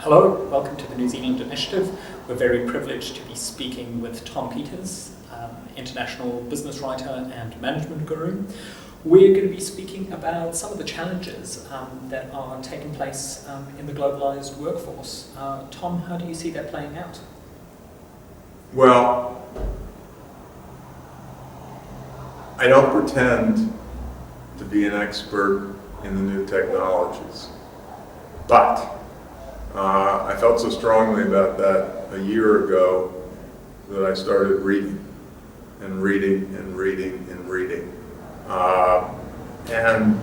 Hello, welcome to the New Zealand Initiative. We're very privileged to be speaking with Tom Peters, international business writer and management guru. We're going to be speaking about some of the challenges that are taking place in the globalized workforce. Tom, how do you see that playing out? Well, I don't pretend to be an expert in the new technologies, but I felt so strongly about that a year ago that I started reading and reading and reading and reading. And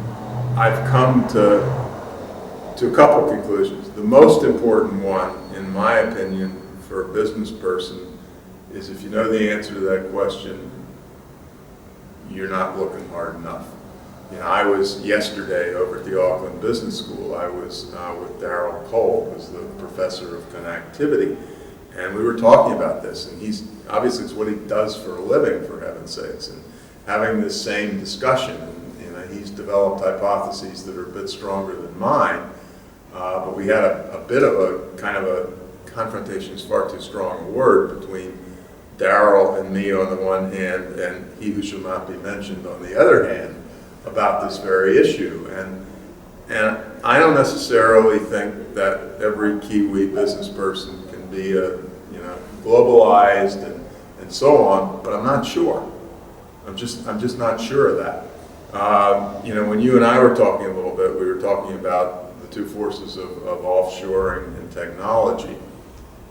I've come to a couple of conclusions. The most important one, in my opinion, for a business person is if you know the answer to that question, you're not looking hard enough. You know, I was yesterday over at the Auckland Business School. I was with Darryl Cole, who's the professor of connectivity, and we were talking about this. And he's obviously it's what he does for a living, for heaven's sakes, and having this same discussion. And, you know, he's developed hypotheses that are a bit stronger than mine, but we had a bit of a kind of a confrontation. Is far too strong a word between Darryl and me on the one hand, and he who shall not be mentioned on the other hand, about this very issue. And I don't necessarily think that every Kiwi business person can be globalized and so on, but I'm not sure. I'm just not sure of that. When you and I were talking a little bit, we were talking about the two forces of offshoring and technology.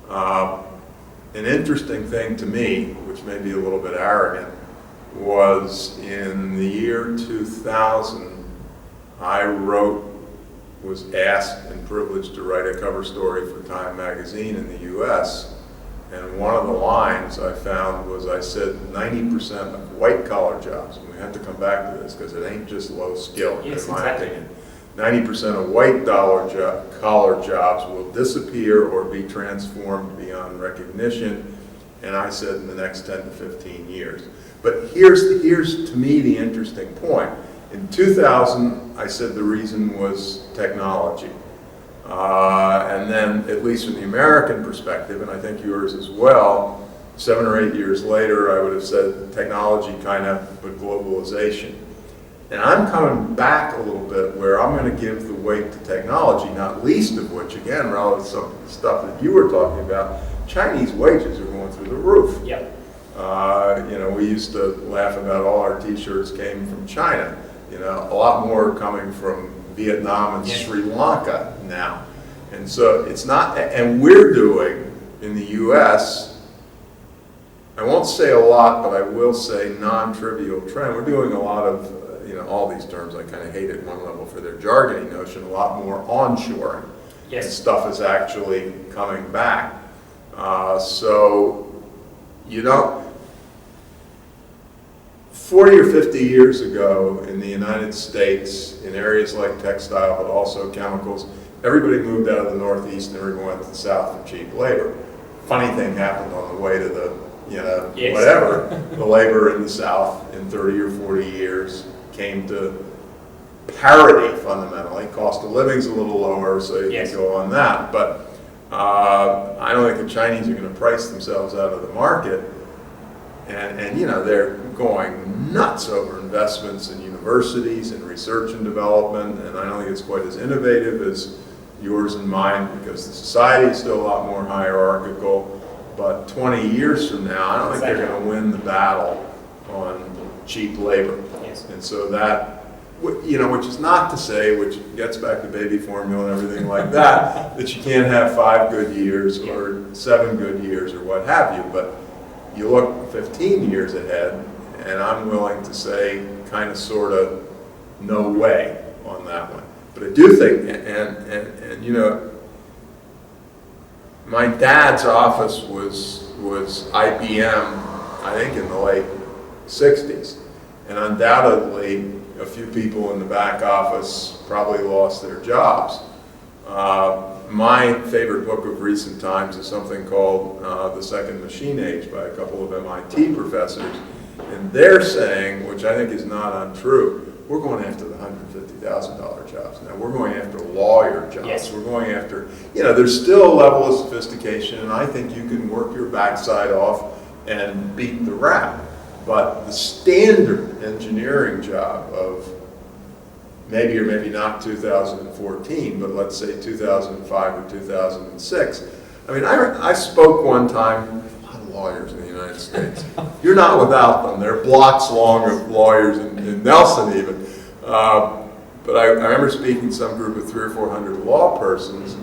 An interesting thing to me, which may be a little bit arrogant, was in the year 2000, I was asked and privileged to write a cover story for Time magazine in the US, and one of the lines I found was I said 90% of white-collar jobs, and we have to come back to this because it ain't just low skill, yes, in my exactly. opinion. 90% of white-collar jobs will disappear or be transformed beyond recognition, and I said in the next 10 to 15 years. But here's to me the interesting point. In 2000, I said the reason was technology. And then, at least from the American perspective, and I think yours as well, 7 or 8 years later, I would have said technology kind of, but globalization. And I'm coming back a little bit where I'm going to give the weight to technology, not least of which, again, relative to some of the stuff that you were talking about, Chinese wages are going through the roof. Yep. We used to laugh about all our t-shirts came from China. A lot more coming from Vietnam and Sri Lanka now. And so it's not, and we're doing in the US, I won't say a lot, but I will say non-trivial trend. We're doing a lot of, all these terms I kind of hate at one level for their jargony notion, a lot more onshoring. Yes. And stuff is actually coming back. 40 or 50 years ago in the United States, in areas like textile, but also chemicals, everybody moved out of the Northeast and everyone went to the South for cheap labor. Funny thing happened on the way to the, Yes. whatever. The labor in the South in 30 or 40 years came to parity fundamentally. Cost of living's a little lower, so you Yes. can go on that. But I don't think the Chinese are going to price themselves out of the market. And they're going nuts over investments in universities and research and development, and I don't think it's quite as innovative as yours and mine because the society is still a lot more hierarchical. But 20 years from now, I don't think they're going to win the battle on cheap labor. Yes. And so that, which is not to say, which gets back to baby formula and everything like that, that you can't have 5 good years or 7 good years or what have you, but you look 15 years ahead, and I'm willing to say kind of, sort of, no way on that one. But I do think, and my dad's office was IBM, I think in the late 60s, and undoubtedly a few people in the back office probably lost their jobs. My favorite book of recent times is something called The Second Machine Age by a couple of MIT professors. And they're saying, which I think is not untrue, we're going after the $150,000 jobs now. We're going after lawyer jobs. Yes. We're going after, there's still a level of sophistication, and I think you can work your backside off and beat the rap. But the standard engineering job of maybe or maybe not 2014, but let's say 2005 or 2006. I mean, I spoke one time, there's a lot of lawyers in the United States. You're not without them. There are blocks long of lawyers in Nelson even. But I remember speaking to some group of 300 or 400 law persons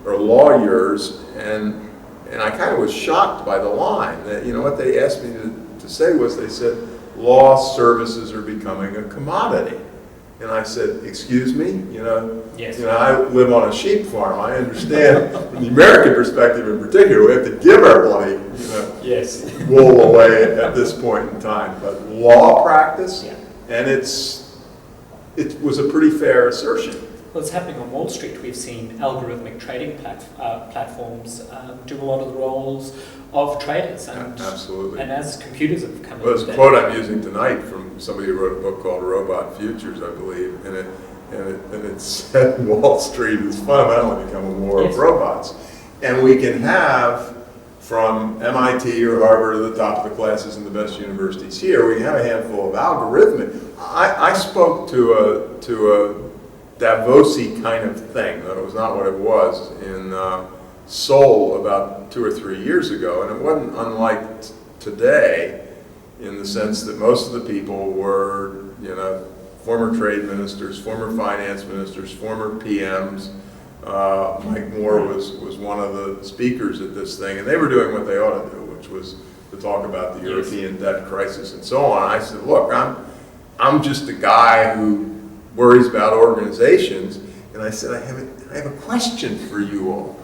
or lawyers, and I kind of was shocked by the line. That, what they asked me to say was, they said, law services are becoming a commodity. And I said, excuse me, Yes. I live on a sheep farm. I understand from the American perspective in particular, we have to give our bloody, Yes. wool away at this point in time. But law practice, Yeah. and it was a pretty fair assertion. Well, it's happening on Wall Street. We've seen algorithmic trading platforms do a lot of the roles of traders. And, Absolutely. And as computers have come Well, in. there's a quote I'm using tonight from somebody who wrote a book called Robot Futures, I believe, and it said Wall Street has fundamentally become a war Yes. of robots. And we can have, from MIT or Harvard to the top of the classes in the best universities here, we can have a handful of algorithmic. I spoke to a Davos-y kind of thing, though it was not what it was, in Seoul about 2 or 3 years ago, and it wasn't unlike today in the sense that most of the people were, former trade ministers, former finance ministers, former PMs. Mike Moore was one of the speakers at this thing, and they were doing what they ought to do, which was to talk about the European debt crisis and so on. I said, look, I'm just a guy who worries about organizations, and I said, I have a question for you all.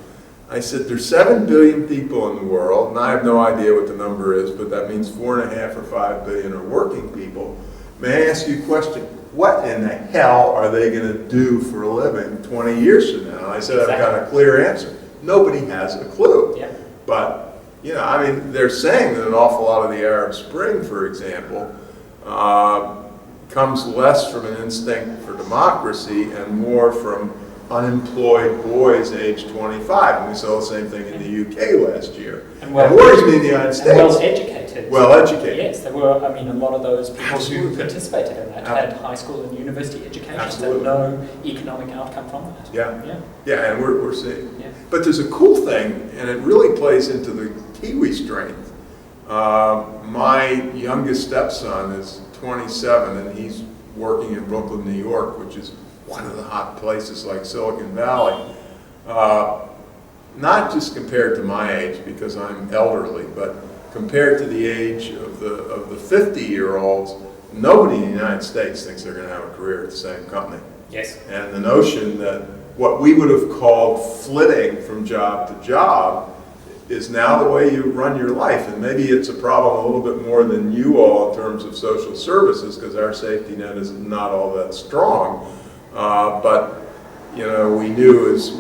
I said, there's 7 billion people in the world, and I have no idea what the number is, but that means 4.5 or 5 billion are working people. May I ask you a question? What in the hell are they going to do for a living 20 years from now? And I said, I've got a clear answer. Nobody has a clue. Yeah. But, they're saying that an awful lot of the Arab Spring, for example, comes less from an instinct for democracy and more from unemployed boys age 25. And we saw the same thing in the UK last year. And worries me in the United States. Well-educated. Well-educated. Yes, there were, a lot of those people Absolutely. who participated in that had high school and university education, Absolutely. had no economic outcome from that. Yeah, and we're seeing. Yeah. But there's a cool thing, and it really plays into the Kiwi strength. My youngest stepson is 27, and he's working in Brooklyn, New York, which is one of the hot places like Silicon Valley. Not just compared to my age, because I'm elderly, but compared to the age of the 50-year-olds, nobody in the United States thinks they're going to have a career at the same company. Yes. And the notion that what we would have called flitting from job to job is now the way you run your life. And maybe it's a problem a little bit more than you all in terms of social services, because our safety net is not all that strong. But we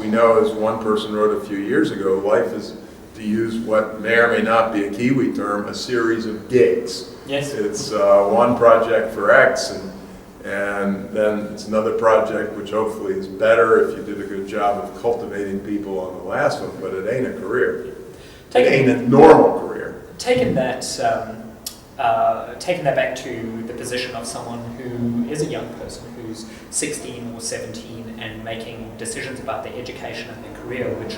know, as one person wrote a few years ago, life is, to use what may or may not be a Kiwi term, a series of gigs. Yes. It's one project for X, and then it's another project which hopefully is better if you did a good job of cultivating people on the last one, but it ain't a career. It ain't a normal career. Taking that back to the position of someone who is a young person who's 16 or 17 and making decisions about their education and their career, which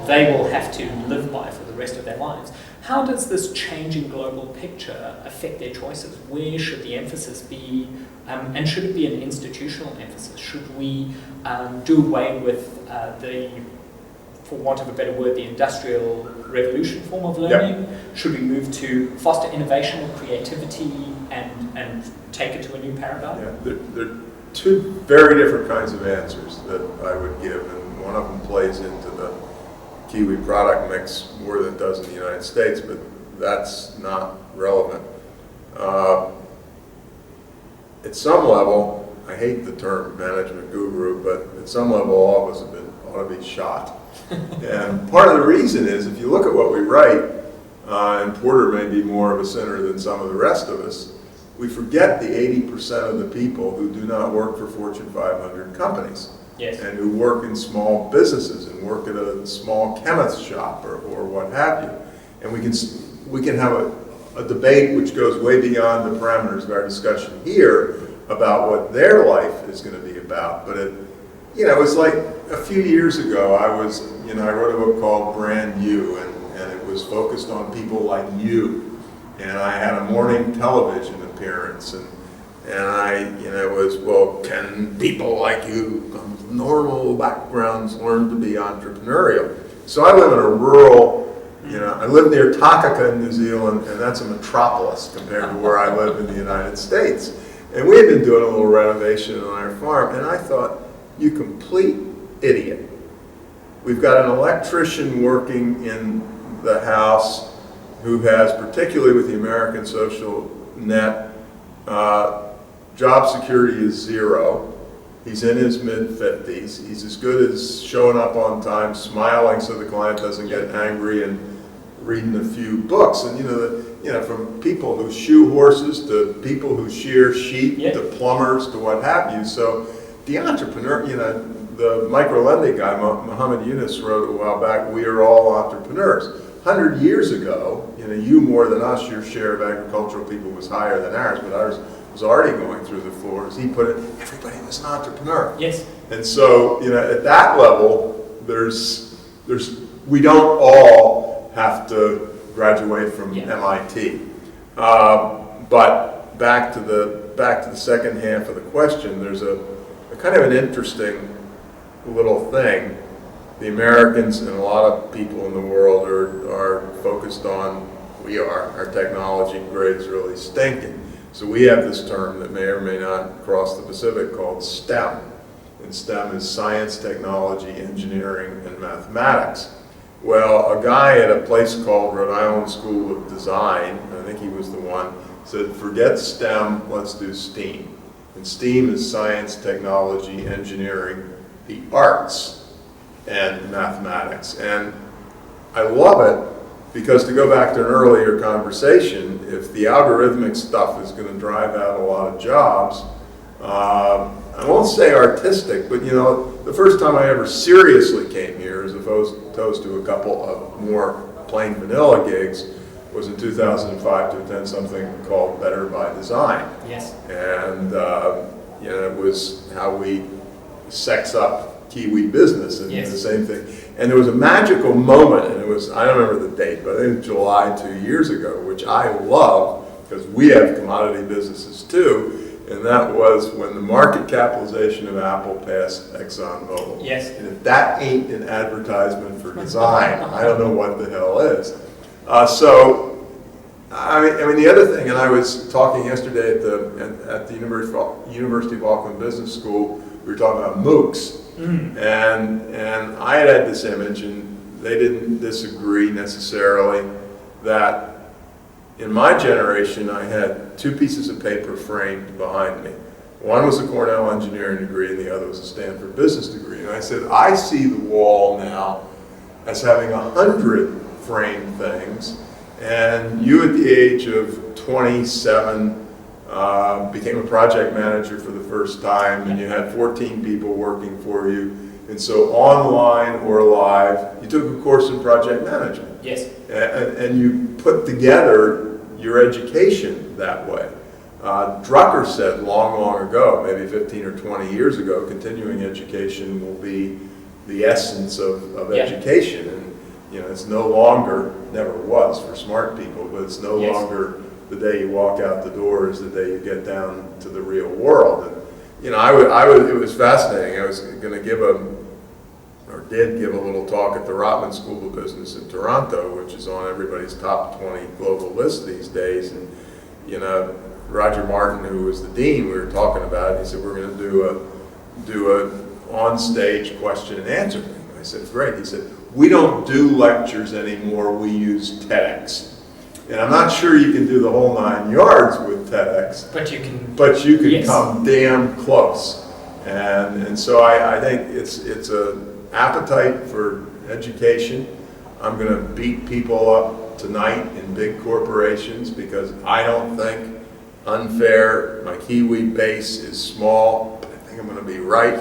they will have to live by for the rest of their lives. How does this changing global picture affect their choices? Where should the emphasis be? And should it be an institutional emphasis? Should we do away with for want of a better word, the industrial revolution form of learning? Yep. Should we move to foster innovation and creativity and take it to a new paradigm? Yeah, there are two very different kinds of answers that I would give, and one of them plays into the Kiwi product mix more than it does in the United States, but that's not relevant. At some level, I hate the term management guru, but at some level all of us ought to be shot. And part of the reason is, if you look at what we write, and Porter may be more of a sinner than some of the rest of us, we forget the 80% of the people who do not work for Fortune 500 companies. Yes. And who work in small businesses and work at a small chemist shop or what have you. And we can have a debate which goes way beyond the parameters of our discussion here about what their life is going to be about. But it was like a few years ago, I wrote a book called Brand You, and it was focused on people like you. And I had a morning television appearance, and it was, well, can people like you from normal backgrounds learn to be entrepreneurial? So I live in a rural, I live near Takaka in New Zealand, and that's a metropolis compared to where I live in the United States. And we had been doing a little renovation on our farm, and I thought, you complete idiot. We've got an electrician working in the house who has, particularly with the American social net, job security is 0. He's in his mid-50s. He's as good as showing up on time, smiling so the client doesn't get angry, and reading a few books. And from people who shoe horses to people who shear sheep to plumbers to what have you. So the entrepreneur, the micro-lending guy, Muhammad Yunus, wrote a while back, we are all entrepreneurs. 100 years ago, you more than us, your share of agricultural people was higher than ours, but ours was already going through the floors. He put it, everybody was an entrepreneur. Yes. And so, at that level, we don't all have to graduate from MIT. But back to the second half of the question, there's a kind of an interesting little thing. The Americans and a lot of people in the world are focused on, our technology grade's really stinking. So we have this term that may or may not cross the Pacific called STEM. And STEM is science, technology, engineering, and mathematics. Well, a guy at a place called Rhode Island School of Design, I think he was the one, said, forget STEM, let's do STEAM. And STEAM is science, technology, engineering, the arts, and mathematics. And I love it because, to go back to an earlier conversation, if the algorithmic stuff is going to drive out a lot of jobs, I won't say artistic, but the first time I ever seriously came here, as opposed to a couple of more plain vanilla gigs, was in 2005 to attend something called Better by Design. Yes. And it was how we sex up Kiwi business, and the same thing. And there was a magical moment, and it was, I don't remember the date, but I think it was July 2 years ago, which I love because we have commodity businesses too. And that was when the market capitalization of Apple passed ExxonMobil. Yes. And if that ain't an advertisement for design, I don't know what the hell is. I mean, the other thing, and I was talking yesterday at the University of Auckland Business School, we were talking about MOOCs. And I had this image, and they didn't disagree necessarily, that in my generation, I had 2 pieces of paper framed behind me. One was a Cornell engineering degree, and the other was a Stanford business degree. And I said, I see the wall now as having 100 framed things. And you, at the age of 27, became a project manager for the first time, and you had 14 people working for you. And so, online or live, you took a course in project management. Yes. And you put together your education that way. Drucker said long ago, maybe 15 or 20 years ago, continuing education will be the essence of education. And it's no longer, never was for smart people, but it's no longer the day you walk out the door is the day you get down to the real world. And it was fascinating. I was going to did give a little talk at the Rotman School of Business in Toronto, which is on everybody's top 20 global list these days. And Roger Martin, who was the dean, we were talking about it. He said, we're going to do a on-stage question and answer thing. I said, great. He said, we don't do lectures anymore. We use TEDx. And I'm not sure you can do the whole 9 yards with TEDx. But you can come damn close. And so I think it's an appetite for education. I'm going to beat people up tonight in big corporations because I don't think unfair. My Kiwi base is small, but I think I'm going to be right.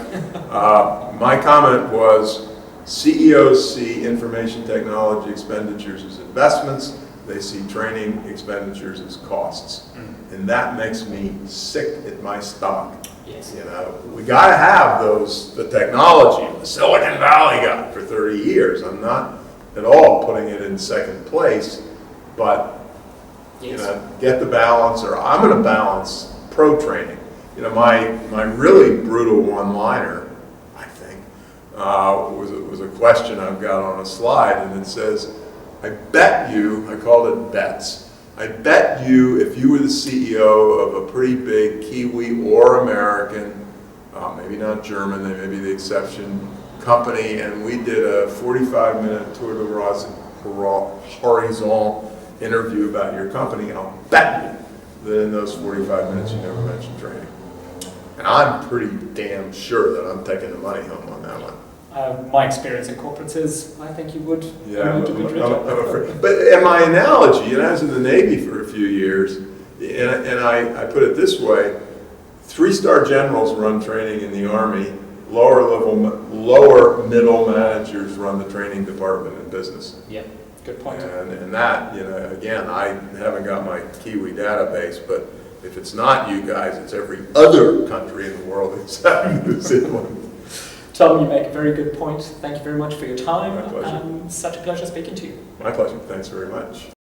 My comment was CEOs see information technology expenditures as investments. They see training expenditures as costs. And that makes me sick at my stomach. Yes. You know, we got to have the technology the Silicon Valley got for 30 years. I'm not at all putting it in second place, but you know, get the balance, or I'm going to balance pro training. You know, my really brutal one-liner, I think, was a question I've got on a slide, and it says, I bet you, I called it bets, I bet you if you were the CEO of a pretty big Kiwi or American, maybe not German, they may be the exception, company, and we did a 45-minute tour de horizon interview about your company, I'll bet you that in those 45 minutes you never mentioned training. And I'm pretty damn sure that I'm taking the money home on that one. My experience in corporates is, I think you would. Yeah, I'm afraid. But in my analogy, you know, I was in the Navy for a few years, and I put it this way: 3-star generals run training in the Army, lower middle managers run the training department in business. Yeah, good point. And that, you know, again, I haven't got my Kiwi database, but if it's not you guys, it's every other country in the world except New Zealand. Tom, you make a very good point. Thank you very much for your time. My pleasure. Such a pleasure speaking to you. My pleasure. Thanks very much.